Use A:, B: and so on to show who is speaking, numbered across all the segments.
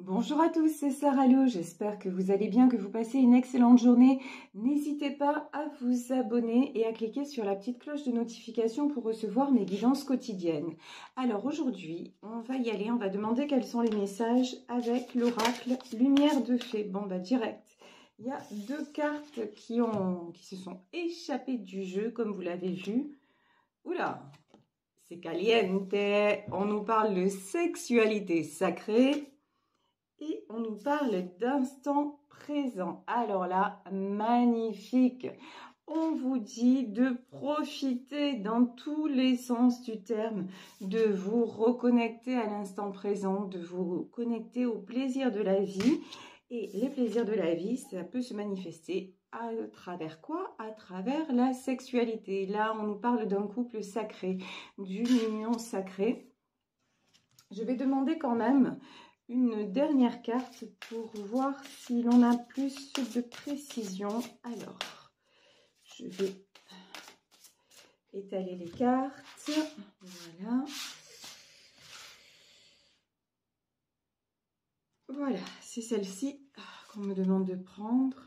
A: Bonjour à tous, c'est Sarah Lo, j'espère que vous allez bien, que vous passez une excellente journée. N'hésitez pas à vous abonner et à cliquer sur la petite cloche de notification pour recevoir mes guidances quotidiennes. Alors aujourd'hui, on va y aller, on va demander quels sont les messages avec l'oracle Lumière de Fée. Bon bah direct, il y a deux cartes qui se sont échappées du jeu comme vous l'avez vu. Oula, c'est caliente, on nous parle de sexualité sacrée. Et on nous parle d'instant présent. Alors là, magnifique. On vous dit de profiter dans tous les sens du terme, de vous reconnecter à l'instant présent, de vous connecter au plaisir de la vie. Et les plaisirs de la vie, ça peut se manifester à travers quoi? À travers la sexualité. Là, on nous parle d'un couple sacré, d'une union sacrée. Je vais demander quand même une dernière carte pour voir si l'on a plus de précision. Alors, je vais étaler les cartes. Voilà. Voilà, c'est celle-ci qu'on me demande de prendre.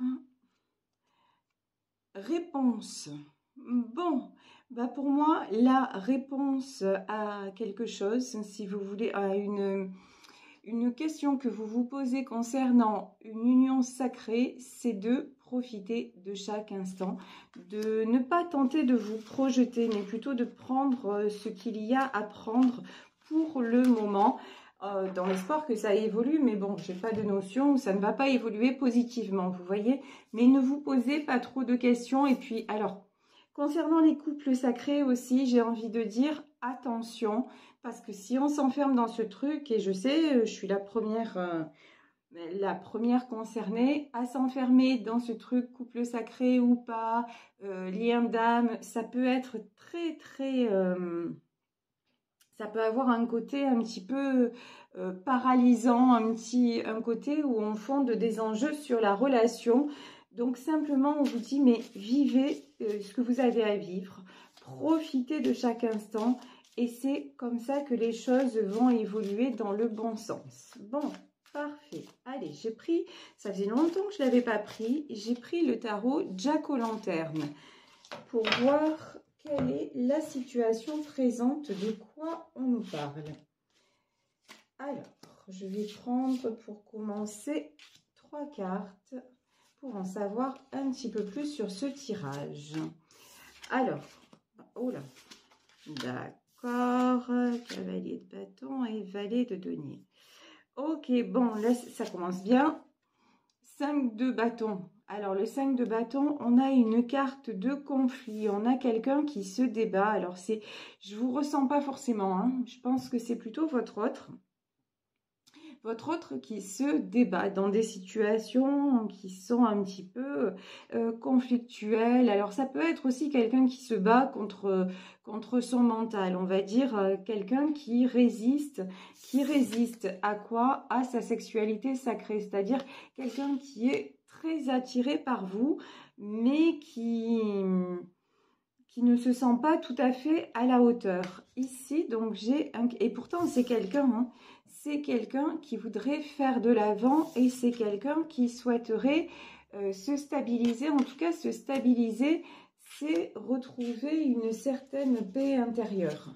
A: Réponse. Bon, bah pour moi, la réponse à quelque chose, si vous voulez, à une question que vous vous posez concernant une union sacrée, c'est de profiter de chaque instant, de ne pas tenter de vous projeter, mais plutôt de prendre ce qu'il y a à prendre pour le moment, dans l'espoir que ça évolue, mais bon, j'ai pas de notion, ça ne va pas évoluer positivement, vous voyez, mais ne vous posez pas trop de questions. Et puis, alors, concernant les couples sacrés aussi, j'ai envie de dire attention, parce que si on s'enferme dans ce truc, et je sais, je suis la première concernée à s'enfermer dans ce truc, couple sacré ou pas, lien d'âme, ça peut être très, ça peut avoir un côté un petit peu paralysant, un côté où on fonde des enjeux sur la relation. Donc simplement, on vous dit, mais vivez ce que vous avez à vivre, profitez de chaque instant, et c'est comme ça que les choses vont évoluer dans le bon sens. Bon, parfait. Allez, j'ai pris, ça faisait longtemps que je ne l'avais pas pris, j'ai pris le tarot Jack-o'-lanterne pour voir quelle est la situation présente, de quoi on nous parle. Alors, je vais prendre pour commencer 3 cartes pour en savoir un petit peu plus sur ce tirage. Alors, oh là, d'accord, cavalier de bâton et valet de denier. Ok, bon, là, ça commence bien. 5 de bâton. Alors, le 5 de bâton, on a une carte de conflit. On a quelqu'un qui se débat. Alors, je vous ressens pas forcément, hein. Je pense que c'est plutôt votre autre qui se débat dans des situations qui sont un petit peu conflictuelles. Alors ça peut être aussi quelqu'un qui se bat contre son mental, on va dire quelqu'un qui résiste à quoi? À sa sexualité sacrée, c'est-à-dire quelqu'un qui est très attiré par vous, mais qui ne se sent pas tout à fait à la hauteur. Ici, donc, et pourtant, c'est quelqu'un, hein, c'est quelqu'un qui voudrait faire de l'avant et c'est quelqu'un qui souhaiterait se stabiliser. En tout cas, se stabiliser, c'est retrouver une certaine paix intérieure,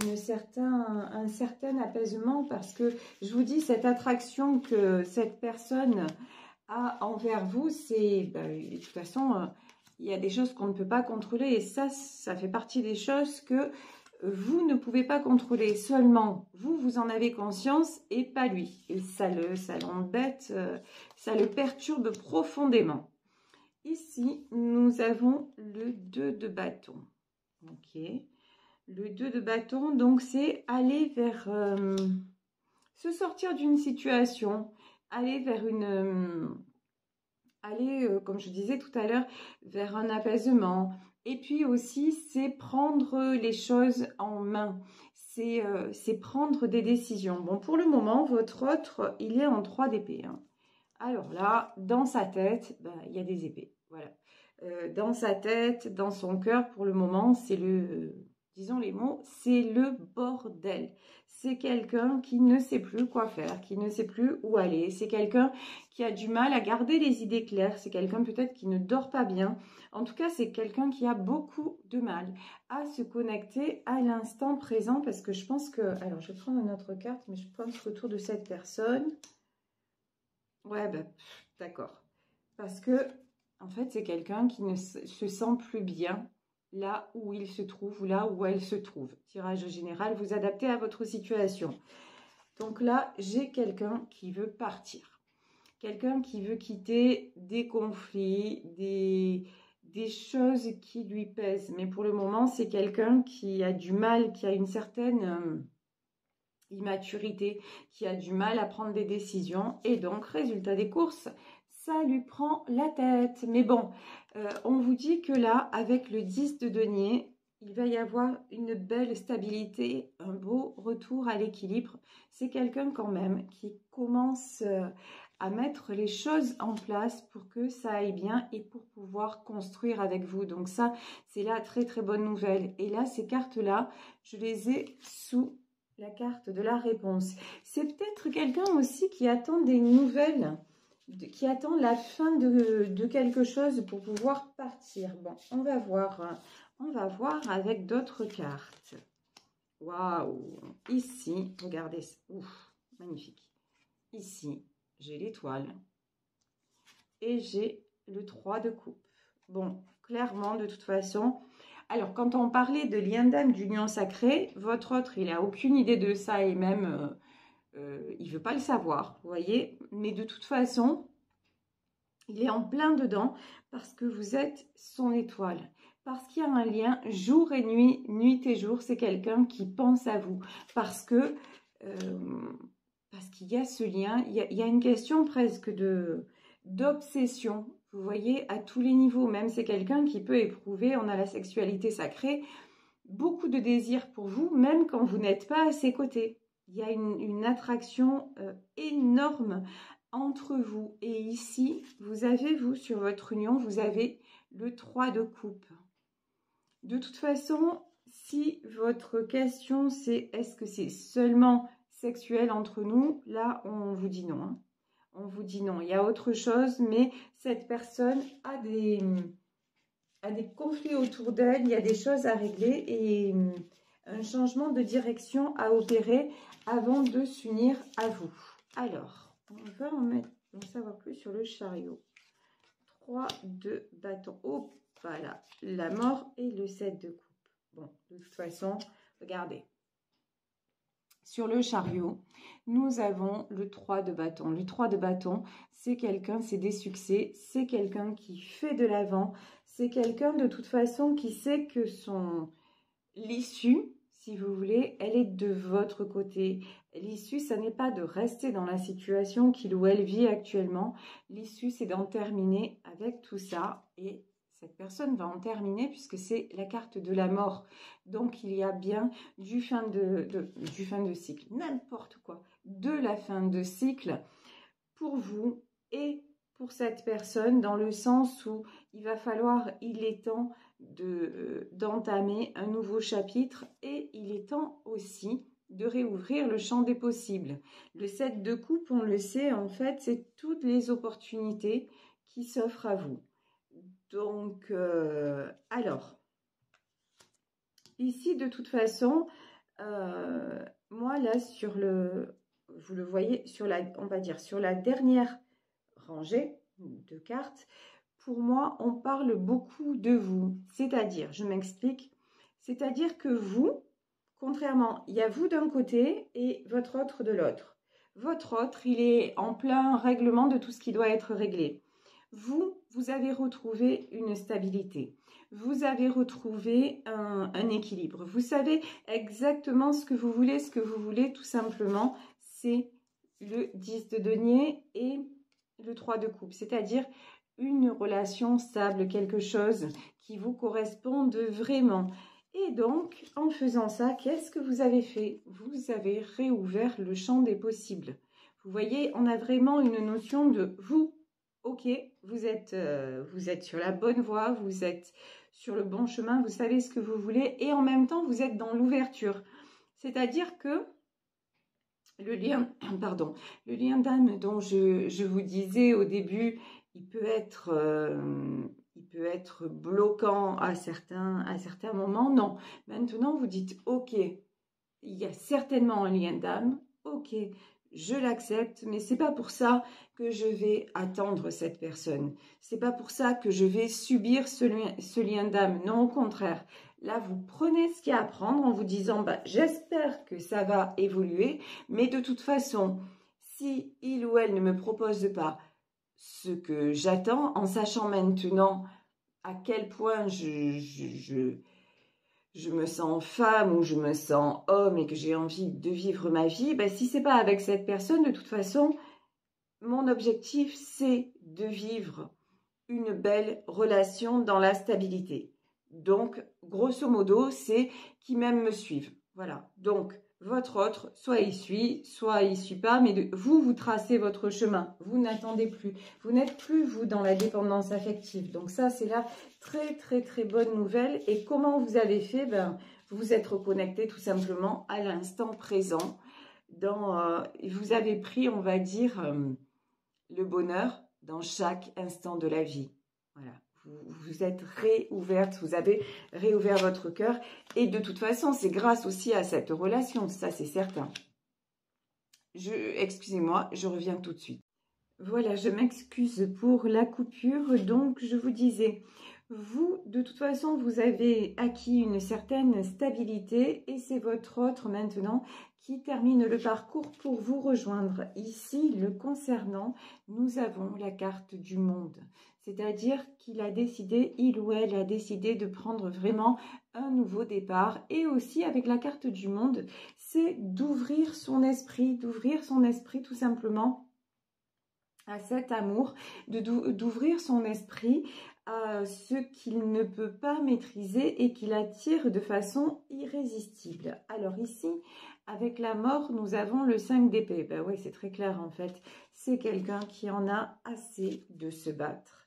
A: un certain apaisement, parce que, je vous dis, cette attraction que cette personne a envers vous, c'est, de toute façon... il y a des choses qu'on ne peut pas contrôler et ça fait partie des choses que vous ne pouvez pas contrôler. Seulement, vous en avez conscience et pas lui. Et ça l'embête, ça le perturbe profondément. Ici, nous avons le 2 de bâton. Ok. Le 2 de bâton, donc c'est aller vers... se sortir d'une situation, aller vers comme je disais tout à l'heure, vers un apaisement. Et puis aussi, c'est prendre les choses en main. C'est prendre des décisions. Bon, pour le moment, votre autre, il est en 3 d'épée. Hein. Alors là, dans sa tête, il y a des épées. Voilà. Dans sa tête, dans son cœur, pour le moment, c'est le disons les mots, c'est le bordel. C'est quelqu'un qui ne sait plus quoi faire, qui ne sait plus où aller. C'est quelqu'un qui a du mal à garder les idées claires. C'est quelqu'un peut-être qui ne dort pas bien. En tout cas, c'est quelqu'un qui a beaucoup de mal à se connecter à l'instant présent parce que je pense que... Alors, je vais prendre une autre carte, mais je pense autour de cette personne. Ouais, bah, d'accord. Parce que, en fait, c'est quelqu'un qui ne se sent plus bien là où il se trouve ou là où elle se trouve. Tirage général, vous adaptez à votre situation. Donc là, j'ai quelqu'un qui veut partir. Quelqu'un qui veut quitter des conflits, des choses qui lui pèsent. Mais pour le moment, c'est quelqu'un qui a du mal, qui a une certaine immaturité, qui a du mal à prendre des décisions. Et donc, résultat des courses, ça lui prend la tête. Mais bon, on vous dit que là, avec le 10 de denier, il va y avoir une belle stabilité, un beau retour à l'équilibre. C'est quelqu'un quand même qui commence à mettre les choses en place pour que ça aille bien et pour pouvoir construire avec vous. Donc ça, c'est la très très bonne nouvelle. Et là, ces cartes-là, je les ai sous la carte de la réponse. C'est peut-être quelqu'un aussi qui attend des nouvelles, qui attend la fin de quelque chose pour pouvoir partir. Bon, on va voir avec d'autres cartes. Waouh! Ici, regardez, ouf, magnifique. Ici, j'ai l'étoile et j'ai le 3 de coupe. Bon, clairement, de toute façon... Alors, quand on parlait de lien d'âme, d'union sacrée, votre autre, il n'a aucune idée de ça et même, il ne veut pas le savoir, vous voyez. Mais de toute façon, il est en plein dedans parce que vous êtes son étoile. Parce qu'il y a un lien jour et nuit, nuit et jour, c'est quelqu'un qui pense à vous. Parce qu'il y a ce lien, il y a une question presque d'obsession. Vous voyez, à tous les niveaux, même c'est quelqu'un qui peut éprouver, on a la sexualité sacrée, beaucoup de désir pour vous, même quand vous n'êtes pas à ses côtés. Il y a une attraction énorme entre vous. Et ici, vous avez, vous, sur votre union, vous avez le 3 de coupe. De toute façon, si votre question, c'est est-ce que c'est seulement sexuel entre nous, là, on vous dit non. Hein. On vous dit non, il y a autre chose, mais cette personne a des conflits autour d'elle, il y a des choses à régler et un changement de direction à opérer avant de s'unir à vous. Alors, on va en savoir plus sur le chariot. 3 de bâton. Oh, voilà, la mort et le 7 de coupe. Bon, de toute façon, regardez. Sur le chariot, nous avons le 3 de bâton. Le 3 de bâton, c'est quelqu'un, c'est des succès, c'est quelqu'un qui fait de l'avant, c'est quelqu'un de toute façon qui sait que l'issue, si vous voulez, elle est de votre côté. L'issue, ça n'est pas de rester dans la situation qu'il ou elle vit actuellement. L'issue, c'est d'en terminer avec tout ça et cette personne va en terminer puisque c'est la carte de la mort. Donc, il y a bien du fin de cycle, n'importe quoi, de la fin de cycle pour vous et pour cette personne dans le sens où il est temps d'entamer un nouveau chapitre et il est temps aussi de réouvrir le champ des possibles. Le 7 de coupe, on le sait, en fait, c'est toutes les opportunités qui s'offrent à vous. Donc, alors, ici, de toute façon, moi, là, vous le voyez, on va dire, sur la dernière rangée de cartes, pour moi, on parle beaucoup de vous. C'est-à-dire, je m'explique, c'est-à-dire que vous, contrairement, il y a vous d'un côté et votre autre de l'autre. Votre autre, il est en plein règlement de tout ce qui doit être réglé. Vous avez retrouvé une stabilité. Vous avez retrouvé un équilibre. Vous savez exactement ce que vous voulez tout simplement. C'est le 10 de denier et le 3 de coupe. C'est-à-dire une relation stable, quelque chose qui vous corresponde vraiment. Et donc, en faisant ça, qu'est-ce que vous avez fait? Vous avez réouvert le champ des possibles. Vous voyez, on a vraiment une notion de vous. Ok, vous êtes sur la bonne voie, vous êtes sur le bon chemin, vous savez ce que vous voulez et en même temps, vous êtes dans l'ouverture. C'est-à-dire que le lien, pardon, le lien d'âme dont je vous disais au début, il peut être bloquant à certains moments. Non, maintenant vous dites, ok, il y a certainement un lien d'âme, ok, je l'accepte, mais c'est pas pour ça que je vais attendre cette personne. C'est pas pour ça que je vais subir ce lien d'âme. Non, au contraire. Là, vous prenez ce qu'il y a à prendre en vous disant, bah, j'espère que ça va évoluer, mais de toute façon, si il ou elle ne me propose pas ce que j'attends, en sachant maintenant à quel point je me sens femme ou je me sens homme et que j'ai envie de vivre ma vie, ben, si c'est pas avec cette personne, de toute façon, mon objectif, c'est de vivre une belle relation dans la stabilité. Donc, grosso modo, c'est qui même me suivent. Voilà. Donc, votre autre, soit il suit pas, mais vous tracez votre chemin. Vous n'attendez plus. Vous n'êtes plus, vous, dans la dépendance affective. Donc ça, c'est la très, très, très bonne nouvelle. Et comment vous avez fait? Ben, vous vous êtes reconnecté tout simplement à l'instant présent. Vous avez pris, on va dire, le bonheur dans chaque instant de la vie. Voilà. Vous êtes réouverte, vous avez réouvert votre cœur. Et de toute façon, c'est grâce aussi à cette relation, ça c'est certain. Excusez-moi, je reviens tout de suite. Voilà, je m'excuse pour la coupure. Donc, je vous disais, vous, de toute façon, vous avez acquis une certaine stabilité et c'est votre autre maintenant qui termine le parcours pour vous rejoindre. Ici, le concernant, nous avons la carte du monde. C'est-à-dire qu'il a décidé, il ou elle a décidé de prendre vraiment un nouveau départ. Et aussi, avec la carte du monde, c'est d'ouvrir son esprit tout simplement à cet amour, d'ouvrir son esprit à ce qu'il ne peut pas maîtriser et qu'il attire de façon irrésistible. Alors ici, avec la mort, nous avons le 5 d'épée. Ben oui, c'est très clair en fait. C'est quelqu'un qui en a assez de se battre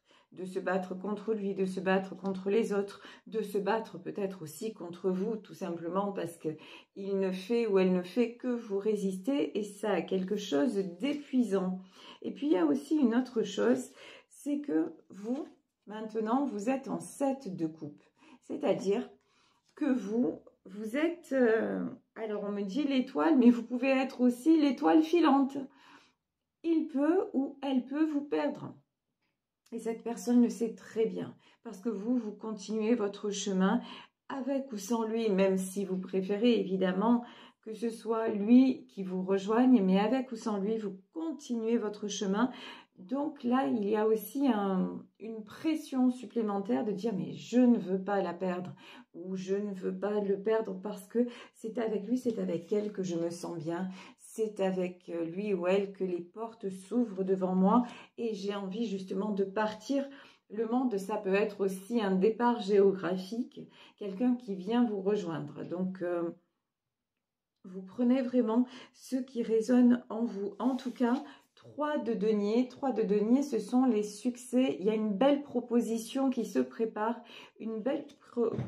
A: contre lui, de se battre contre les autres, de se battre peut-être aussi contre vous, tout simplement parce qu'il ne fait ou elle ne fait que vous résister et ça a quelque chose d'épuisant. Et puis il y a aussi une autre chose, c'est que vous, maintenant, vous êtes en 7 de coupe. C'est-à-dire que vous êtes, alors on me dit l'étoile, mais vous pouvez être aussi l'étoile filante. Il peut ou elle peut vous perdre. Et cette personne le sait très bien, parce que vous continuez votre chemin avec ou sans lui, même si vous préférez évidemment que ce soit lui qui vous rejoigne, mais avec ou sans lui, vous continuez votre chemin. Donc là, il y a aussi une pression supplémentaire de dire « mais je ne veux pas la perdre » ou « je ne veux pas le perdre parce que c'est avec lui, c'est avec elle que je me sens bien ». C'est avec lui ou elle que les portes s'ouvrent devant moi et j'ai envie justement de partir. Le monde, ça peut être aussi un départ géographique, quelqu'un qui vient vous rejoindre. Donc, vous prenez vraiment ce qui résonne en vous. En tout cas, 3 de denier. 3 de denier, ce sont les succès. Il y a une belle proposition qui se prépare, une belle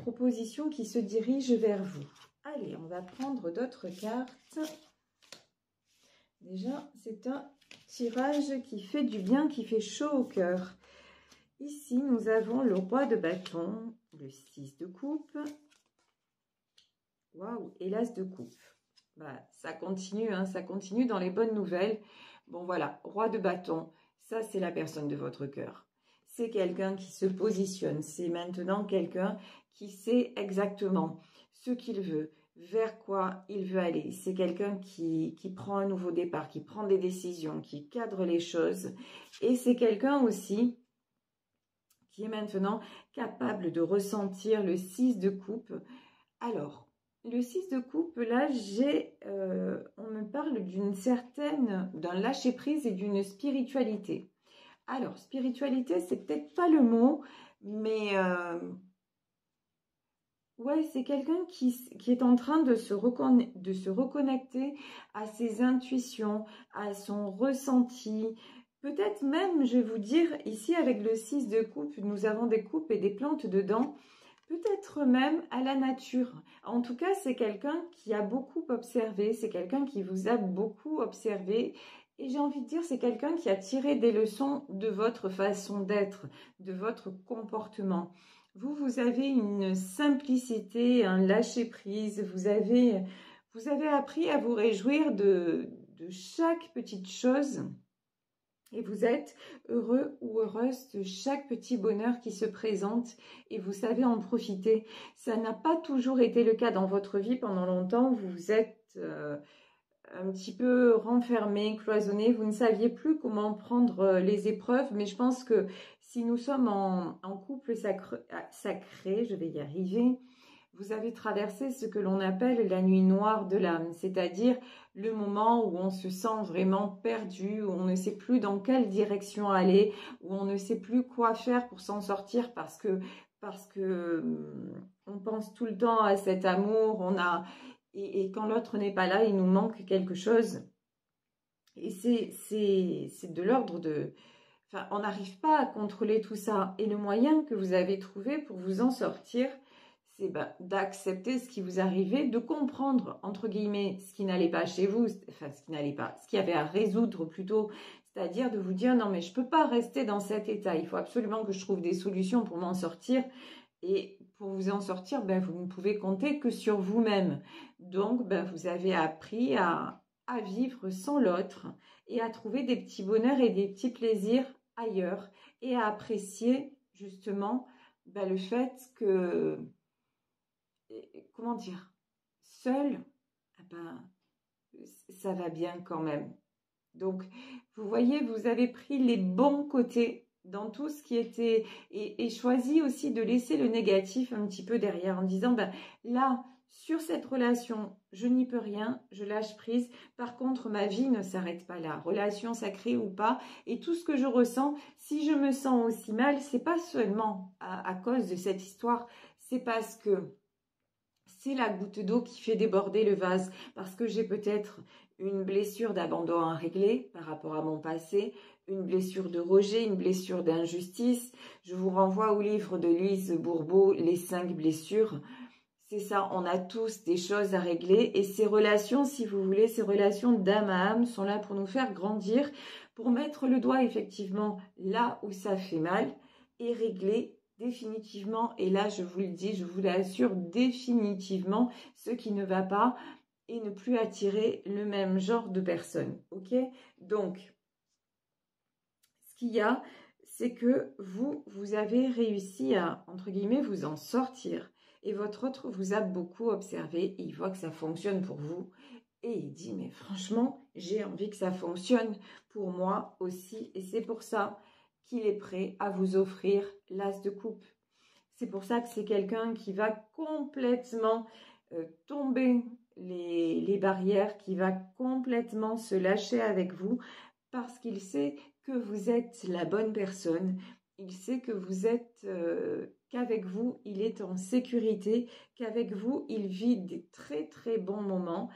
A: proposition qui se dirige vers vous. Allez, on va prendre d'autres cartes. Déjà, c'est un tirage qui fait du bien, qui fait chaud au cœur. Ici, nous avons le roi de bâton, le 6 de coupe. Waouh, et l'as de coupe. Bah, ça continue, hein, ça continue dans les bonnes nouvelles. Bon, voilà, roi de bâton, ça, c'est la personne de votre cœur. C'est quelqu'un qui se positionne. C'est maintenant quelqu'un qui sait exactement ce qu'il veut, vers quoi il veut aller. C'est quelqu'un qui prend un nouveau départ, qui prend des décisions, qui cadre les choses. Et c'est quelqu'un aussi qui est maintenant capable de ressentir le 6 de coupe. Alors, le 6 de coupe, là, on me parle d'un lâcher-prise et d'une spiritualité. Alors, spiritualité, c'est peut-être pas le mot, mais... ouais, c'est quelqu'un qui est en train de se reconnecter à ses intuitions, à son ressenti. Peut-être même, je vais vous dire, ici avec le 6 de coupe, nous avons des coupes et des plantes dedans. peut-être même à la nature. En tout cas, c'est quelqu'un qui a beaucoup observé, c'est quelqu'un qui vous a beaucoup observé. Et j'ai envie de dire, c'est quelqu'un qui a tiré des leçons de votre façon d'être, de votre comportement. Vous avez une simplicité, un lâcher-prise, vous avez appris à vous réjouir de chaque petite chose. Et vous êtes heureux ou heureuse de chaque petit bonheur qui se présente et vous savez en profiter. Ça n'a pas toujours été le cas dans votre vie pendant longtemps. Vous vous êtes un petit peu renfermé, cloisonné. Vous ne saviez plus comment prendre les épreuves. Mais je pense que si nous sommes en couple sacré, je vais y arriver, vous avez traversé ce que l'on appelle la nuit noire de l'âme, c'est-à-dire le moment où on se sent vraiment perdu, où on ne sait plus dans quelle direction aller, où on ne sait plus quoi faire pour s'en sortir parce que on pense tout le temps à cet amour, et quand l'autre n'est pas là, il nous manque quelque chose. Et c'est de l'ordre de... Enfin, on n'arrive pas à contrôler tout ça. Et le moyen que vous avez trouvé pour vous en sortir, c'est d'accepter ce qui vous arrivait, de comprendre, entre guillemets, ce qui n'allait pas chez vous, enfin, ce qu'il y avait à résoudre plutôt, c'est-à-dire de vous dire, non, mais je ne peux pas rester dans cet état, il faut absolument que je trouve des solutions pour m'en sortir. Et pour vous en sortir, vous ne pouvez compter que sur vous-même. Donc, vous avez appris à vivre sans l'autre et à trouver des petits bonheurs et des petits plaisirs ailleurs et à apprécier justement le fait que, comment dire, seul, ça va bien quand même. Donc, vous voyez, vous avez pris les bons côtés dans tout ce qui était et choisi aussi de laisser le négatif un petit peu derrière en disant, là, sur cette relation, je n'y peux rien, je lâche prise. Par contre, ma vie ne s'arrête pas là, relation sacrée ou pas. Et tout ce que je ressens, si je me sens aussi mal, c'est pas seulement à cause de cette histoire, c'est parce que c'est la goutte d'eau qui fait déborder le vase, parce que j'ai peut-être une blessure d'abandon à régler par rapport à mon passé, une blessure de rejet, une blessure d'injustice. Je vous renvoie au livre de Louise Bourbeau, Les 5 blessures. C'est ça, on a tous des choses à régler et ces relations, si vous voulez, ces relations d'âme à âme sont là pour nous faire grandir, pour mettre le doigt effectivement là où ça fait mal et régler définitivement, et là je vous le dis, je vous l'assure, définitivement ce qui ne va pas et ne plus attirer le même genre de personnes, ok? Donc, ce qu'il y a, c'est que vous avez réussi à, entre guillemets, vous en sortir. Et votre autre vous a beaucoup observé et il voit que ça fonctionne pour vous. Et il dit, mais franchement, j'ai envie que ça fonctionne pour moi aussi. Et c'est pour ça qu'il est prêt à vous offrir l'as de coupe. C'est pour ça que c'est quelqu'un qui va complètement tomber les barrières, qui va complètement se lâcher avec vous parce qu'il sait que vous êtes la bonne personne. Il sait que vous êtes, qu'avec vous, il est en sécurité, qu'avec vous, il vit des très très bons moments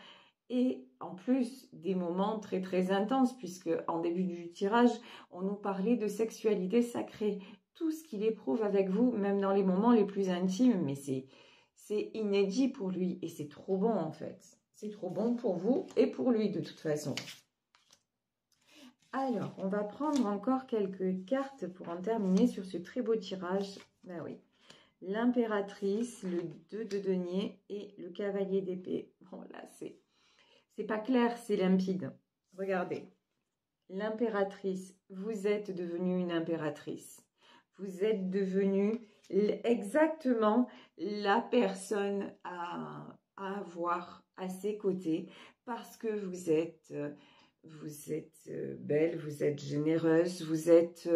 A: et en plus des moments très très intenses puisque en début du tirage, on nous parlait de sexualité sacrée. Tout ce qu'il éprouve avec vous, même dans les moments les plus intimes, mais c'est inédit pour lui et c'est trop bon en fait. C'est trop bon pour vous et pour lui de toute façon. Alors, on va prendre encore quelques cartes pour en terminer sur ce très beau tirage. Ben oui, l'impératrice, le 2 de denier et le cavalier d'épée. Bon, là, c'est pas clair, c'est limpide. Regardez, l'impératrice, vous êtes devenue une impératrice. Vous êtes devenue exactement la personne à avoir à ses côtés parce que vous êtes belle, vous êtes généreuse, vous êtes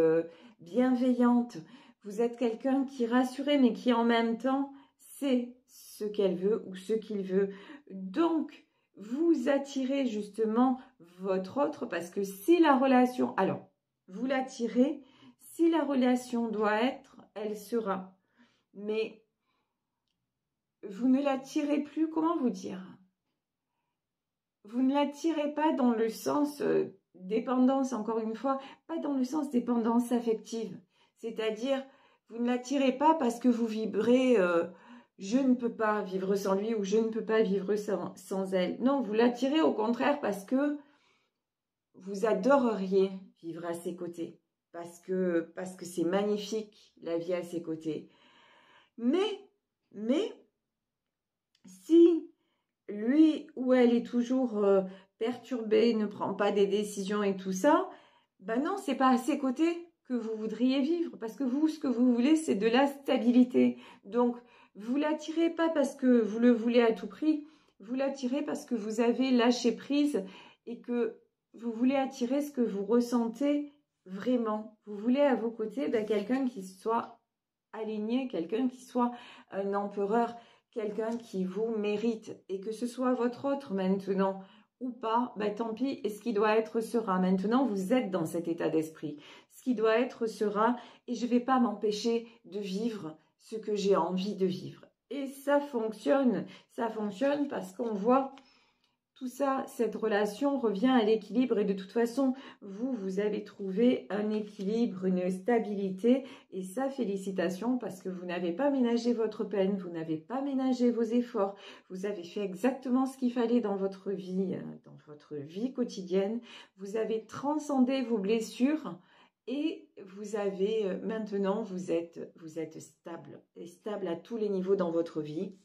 A: bienveillante, vous êtes quelqu'un qui est rassuré, mais qui en même temps sait ce qu'elle veut ou ce qu'il veut. Donc, vous attirez justement votre autre parce que si la relation... Alors, vous l'attirez, si la relation doit être, elle sera. Mais vous ne l'attirez plus, comment vous dire ? Vous ne l'attirez pas dans le sens dépendance, encore une fois, pas dans le sens dépendance affective. C'est-à-dire, Vous ne l'attirez pas parce que vous vibrez je ne peux pas vivre sans lui ou je ne peux pas vivre sans elle. Non, vous l'attirez au contraire parce que vous adoreriez vivre à ses côtés. Parce que c'est magnifique la vie à ses côtés. Mais, si lui ou elle est toujours perturbé, ne prend pas des décisions et tout ça, ben non, c'est pas à ses côtés que vous voudriez vivre. Parce que vous, ce que vous voulez, c'est de la stabilité. Donc, vous l'attirez pas parce que vous le voulez à tout prix. Vous l'attirez parce que vous avez lâché prise et que vous voulez attirer ce que vous ressentez vraiment. Vous voulez à vos côtés quelqu'un qui soit aligné, quelqu'un qui soit un empereur, quelqu'un qui vous mérite. Et que ce soit votre autre maintenant ou pas, tant pis, et ce qui doit être sera. Maintenant, vous êtes dans cet état d'esprit. Ce qui doit être sera, et je ne vais pas m'empêcher de vivre ce que j'ai envie de vivre. Et ça fonctionne parce qu'on voit tout ça, cette relation revient à l'équilibre et de toute façon, vous avez trouvé un équilibre, une stabilité et ça, félicitations parce que vous n'avez pas ménagé votre peine, vous n'avez pas ménagé vos efforts, vous avez fait exactement ce qu'il fallait dans votre vie quotidienne, vous avez transcendé vos blessures et vous avez maintenant, vous êtes stable à tous les niveaux dans votre vie.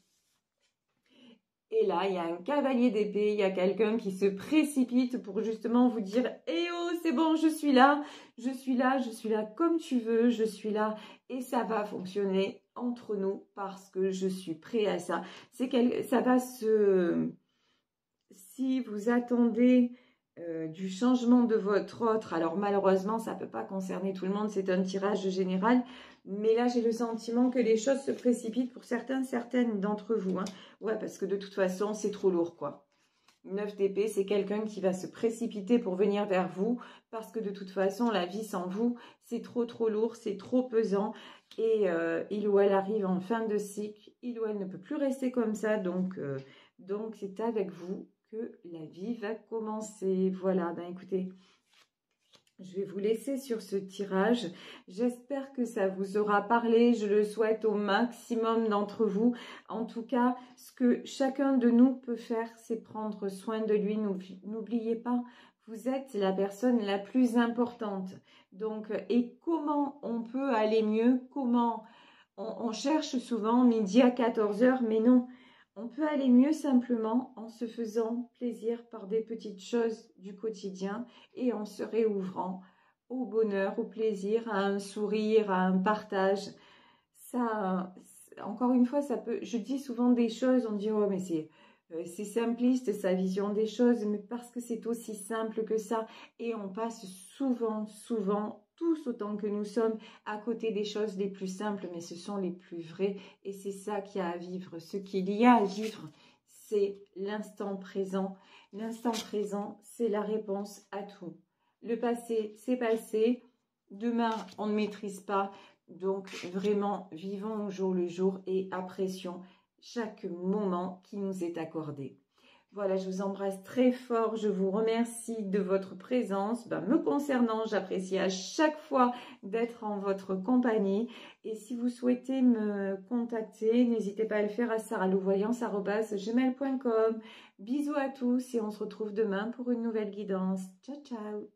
A: Et là, il y a un cavalier d'épée, il y a quelqu'un qui se précipite pour justement vous dire « Eh oh, c'est bon, je suis là comme tu veux, je suis là. » Et ça va fonctionner entre nous parce que je suis prêt à ça. Ça va se... Si vous attendez du changement de votre autre, alors malheureusement, ça ne peut pas concerner tout le monde, c'est un tirage général. Mais là, j'ai le sentiment que les choses se précipitent pour certaines d'entre vous. Hein. Ouais, parce que de toute façon, c'est trop lourd, quoi. 9 d'épée, c'est quelqu'un qui va se précipiter pour venir vers vous. Parce que de toute façon, la vie sans vous, c'est trop lourd, c'est trop pesant. Et il ou elle arrive en fin de cycle. Il ou elle ne peut plus rester comme ça. Donc c'est avec vous que la vie va commencer. Voilà, écoutez... Je vais vous laisser sur ce tirage. J'espère que ça vous aura parlé. Je le souhaite au maximum d'entre vous. En tout cas, ce que chacun de nous peut faire, c'est prendre soin de lui. N'oubliez pas, vous êtes la personne la plus importante. Donc, et comment on peut aller mieux? Comment on cherche souvent midi à 14h, mais non. On peut aller mieux simplement en se faisant plaisir par des petites choses du quotidien et en se réouvrant au bonheur, au plaisir, à un sourire, à un partage. Ça, encore une fois, ça peut. Je dis souvent des choses, on dit oh mais c'est simpliste sa vision des choses, mais parce que c'est aussi simple que ça et on passe souvent tous autant que nous sommes à côté des choses les plus simples, mais ce sont les plus vraies et c'est ça qu'il y a à vivre. Ce qu'il y a à vivre, c'est l'instant présent. L'instant présent, c'est la réponse à tout. Le passé, c'est passé. Demain, on ne maîtrise pas. Donc, vraiment, vivons au jour le jour et apprécions chaque moment qui nous est accordé. Voilà, je vous embrasse très fort. Je vous remercie de votre présence. Me concernant, j'apprécie à chaque fois d'être en votre compagnie. Et si vous souhaitez me contacter, n'hésitez pas à le faire à sarahlouvoyance@gmail.com. Bisous à tous et on se retrouve demain pour une nouvelle guidance. Ciao, ciao!